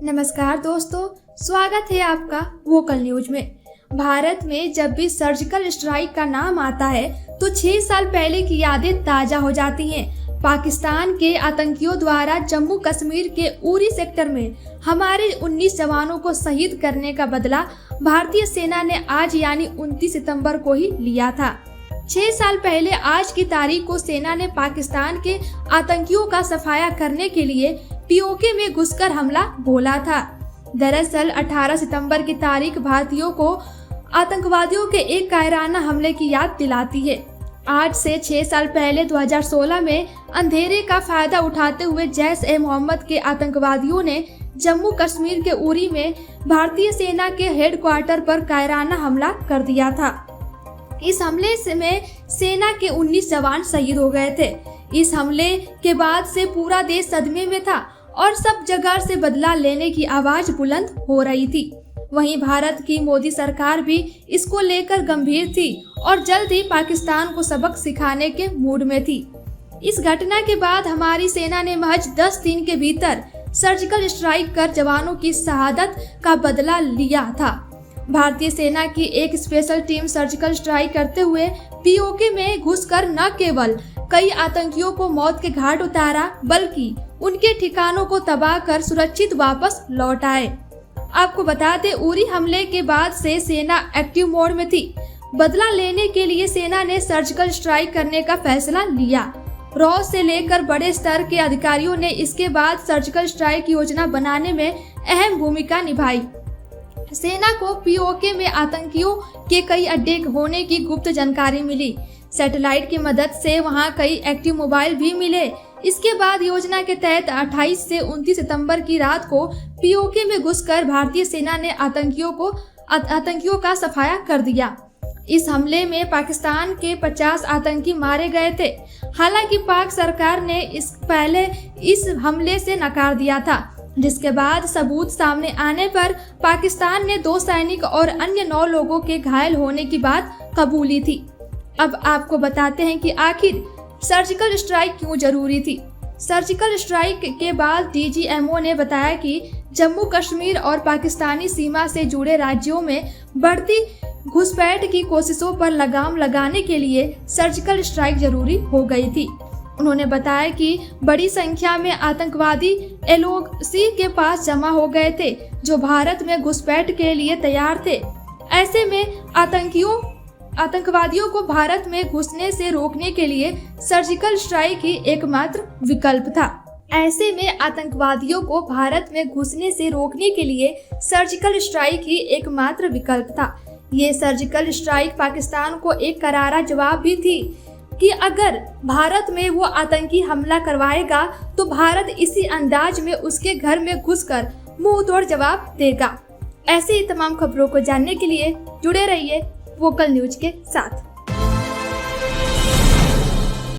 नमस्कार दोस्तों, स्वागत है आपका वोकल न्यूज में। भारत में जब भी सर्जिकल स्ट्राइक का नाम आता है तो 6 साल पहले की यादें ताजा हो जाती हैं। पाकिस्तान के आतंकियों द्वारा जम्मू कश्मीर के उरी सेक्टर में हमारे 19 जवानों को शहीद करने का बदला भारतीय सेना ने आज यानी 29 सितंबर को ही लिया था। 6 साल पहले आज की तारीख को सेना ने पाकिस्तान के आतंकियों का सफाया करने के लिए पीओके में घुसकर हमला बोला था। दरअसल 18 सितंबर की तारीख भारतीयों को आतंकवादियों के एक कायराना हमले की याद दिलाती है। आज से 6 साल पहले 2016 में अंधेरे का फायदा उठाते हुए जैश-ए-मोहम्मद के आतंकवादियों ने जम्मू कश्मीर के उरी में भारतीय सेना के हेडक्वार्टर पर कायराना हमला कर दिया था। इस हमले में सेना के 19 जवान शहीद हो गए थे। इस हमले के बाद से पूरा देश सदमे में था और सब जगह से बदला लेने की आवाज बुलंद हो रही थी। वहीं भारत की मोदी सरकार भी इसको लेकर गंभीर थी और जल्द ही पाकिस्तान को सबक सिखाने के मूड में थी। इस घटना के बाद हमारी सेना ने महज 10 दिन के भीतर सर्जिकल स्ट्राइक कर जवानों की शहादत का बदला लिया था। भारतीय सेना की एक स्पेशल टीम सर्जिकल स्ट्राइक करते हुए पीओके में घुसकर न केवल कई आतंकियों को मौत के घाट उतारा बल्कि उनके ठिकानों को तबाह कर सुरक्षित वापस लौट आए। आपको बता दें, उरी हमले के बाद से सेना एक्टिव मोड में थी। बदला लेने के लिए सेना ने सर्जिकल स्ट्राइक करने का फैसला लिया। रॉ से लेकर बड़े स्तर के अधिकारियों ने इसके बाद सर्जिकल स्ट्राइक योजना बनाने में अहम भूमिका निभाई। सेना को पीओके में आतंकियों के कई अड्डे होने की गुप्त जानकारी मिली। सैटेलाइट की मदद से वहां कई एक्टिव मोबाइल भी मिले। इसके बाद योजना के तहत 28 से 29 सितंबर की रात को पीओके में घुसकर भारतीय सेना ने आतंकियों का सफाया कर दिया। इस हमले में पाकिस्तान के 50 आतंकी मारे गए थे। हालांकि पाक सरकार ने पहले इस हमले से नकार दिया था, जिसके बाद सबूत सामने आने पर पाकिस्तान ने 2 सैनिक और अन्य 9 लोगों के घायल होने की बात कबूली थी। अब आपको बताते हैं कि आखिर सर्जिकल स्ट्राइक क्यों जरूरी थी। सर्जिकल स्ट्राइक के बाद डीजीएमओ ने बताया कि जम्मू कश्मीर और पाकिस्तानी सीमा से जुड़े राज्यों में बढ़ती घुसपैठ की कोशिशों पर लगाम लगाने के लिए सर्जिकल स्ट्राइक जरूरी हो गई थी। उन्होंने बताया कि बड़ी संख्या में आतंकवादी एलओसी के पास जमा हो गए थे, जो भारत में घुसपैठ के लिए तैयार थे। ऐसे में आतंकवादियों को भारत में घुसने से रोकने के लिए सर्जिकल स्ट्राइक ही एकमात्र विकल्प था। ऐसे में आतंकवादियों को भारत में घुसने से रोकने के लिए सर्जिकल स्ट्राइक ही एकमात्र विकल्प था। ये सर्जिकल स्ट्राइक पाकिस्तान को एक करारा जवाब भी थी कि अगर भारत में वो आतंकी हमला करवाएगा तो भारत इसी अंदाज में उसके घर में घुसकर मुंह तोड़ जवाब देगा। ऐसी ही तमाम खबरों को जानने के लिए जुड़े रहिए वोकल न्यूज के साथ।